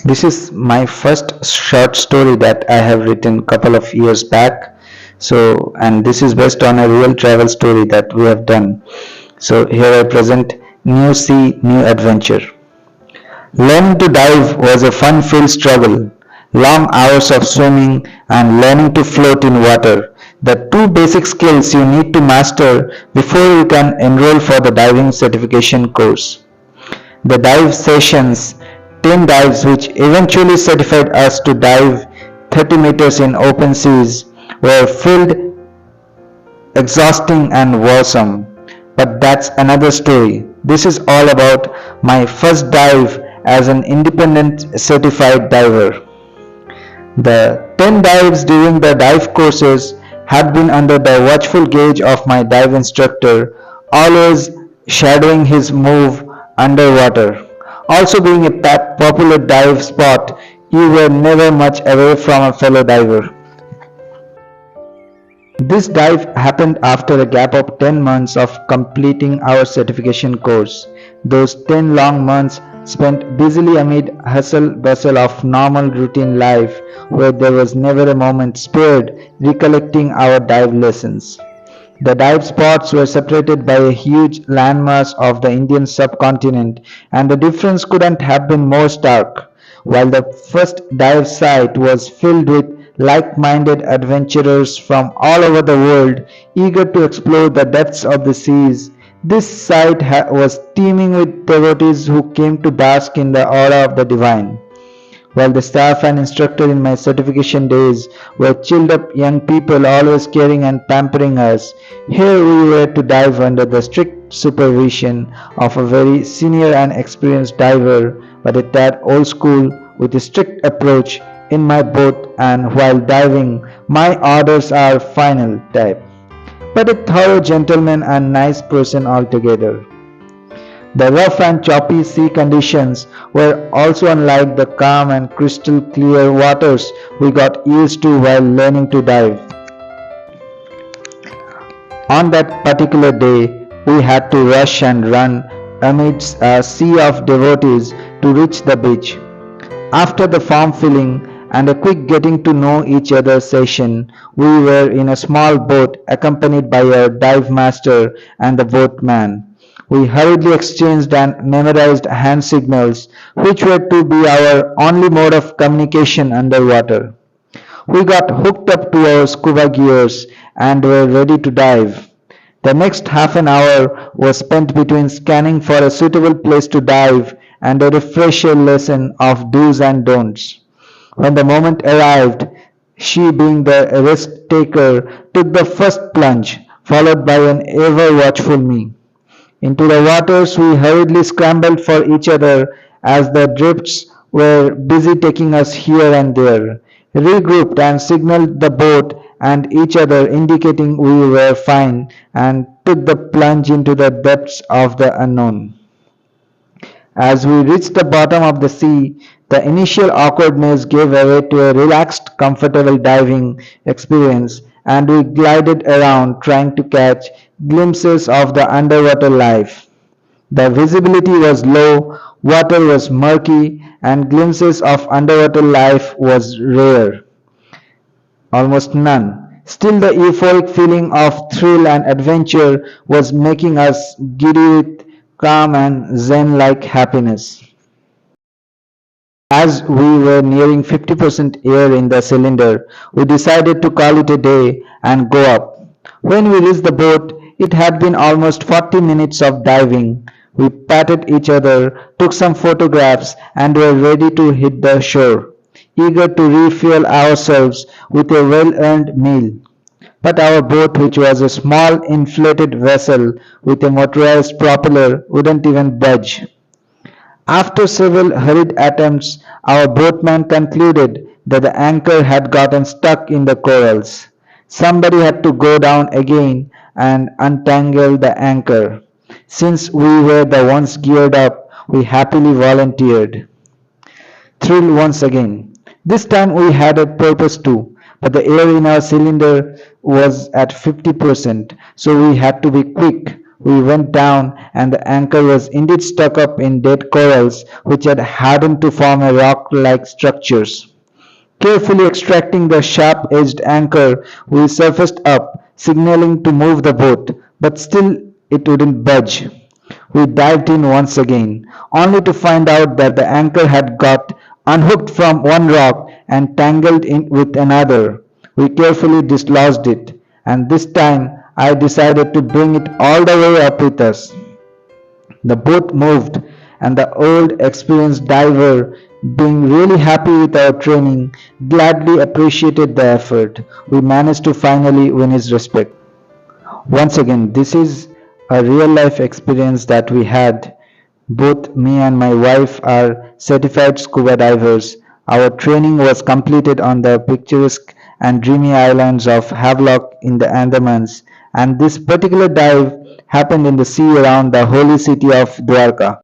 This is my first short story that I have written couple of years back. So, and this is based on a real travel story that we have done. So here I present New Sea, New Adventure. Learning to dive was a fun-filled struggle. Long hours of swimming and learning to float in water. The two basic skills you need to master before you can enroll for the diving certification course. The dive sessions, 10 dives which eventually certified us to dive 30 meters in open seas, were filled, exhausting and awesome. But that's another story. This is all about my first dive as an independent certified diver. The 10 dives during the dive courses had been under the watchful gaze of my dive instructor, always shadowing his move underwater. Also being a popular dive spot, you were never much away from a fellow diver. This dive happened after a gap of 10 months of completing our certification course. Those 10 long months spent busily amid hustle bustle of normal routine life where there was never a moment spared recollecting our dive lessons. The dive spots were separated by a huge landmass of the Indian subcontinent, and the difference couldn't have been more stark. While the first dive site was filled with like minded adventurers from all over the world eager to explore the depths of the seas, this site was teeming with devotees who came to bask in the aura of the divine. While the staff and instructor in my certification days were chilled up young people always caring and pampering us, here we were to dive under the strict supervision of a very senior and experienced diver, but a tad old school with a strict approach in my boat, and while diving, my orders are final type, but a thorough gentleman and nice person altogether. The rough and choppy sea conditions were also unlike the calm and crystal clear waters we got used to while learning to dive. On that particular day, we had to rush and run amidst a sea of devotees to reach the beach. After the form filling and a quick getting to know each other session, we were in a small boat accompanied by our dive master and the boatman. We hurriedly exchanged and memorized hand signals, which were to be our only mode of communication underwater. We got hooked up to our scuba gears and were ready to dive. The next half an hour was spent between scanning for a suitable place to dive and a refresher lesson of do's and don'ts. When the moment arrived, she, being the risk taker, took the first plunge, followed by an ever watchful me. Into the waters we hurriedly scrambled for each other as the drifts were busy taking us here and there, regrouped and signaled the boat and each other indicating we were fine, and took the plunge into the depths of the unknown. As we reached the bottom of the sea, the initial awkwardness gave way to a relaxed, comfortable diving experience, and we glided around trying to catch glimpses of the underwater life. The visibility was low, water was murky, and glimpses of underwater life was rare, almost none. Still, the euphoric feeling of thrill and adventure was making us giddy with calm and zen-like happiness. As we were nearing 50% air in the cylinder, we decided to call it a day and go up. When we reached the boat, it had been almost 40 minutes of diving. We patted each other, took some photographs, and were ready to hit the shore, eager to refuel ourselves with a well earned meal. But our boat, which was a small inflated vessel with a motorized propeller, wouldn't even budge. After several hurried attempts, our boatman concluded that the anchor had gotten stuck in the corals. Somebody had to go down again and untangle the anchor. Since we were the ones geared up, we happily volunteered. Thrilled once again. This time we had a purpose too, but the air in our cylinder was at 50%, so we had to be quick. We went down, and the anchor was indeed stuck up in dead corals which had hardened to form a rock-like structures. Carefully extracting the sharp-edged anchor, we surfaced up, signaling to move the boat, but still it wouldn't budge. We dived in once again, only to find out that the anchor had got unhooked from one rock and tangled in with another. We carefully dislodged it, and this time I decided to bring it all the way up with us. The boat moved, and the old experienced diver, being really happy with our training, gladly appreciated the effort. We managed to finally win his respect. Once again, this is a real life experience that we had. Both me and my wife are certified scuba divers. Our training was completed on the picturesque and dreamy islands of Havelock in the Andamans, and this particular dive happened in the sea around the holy city of Dwarka.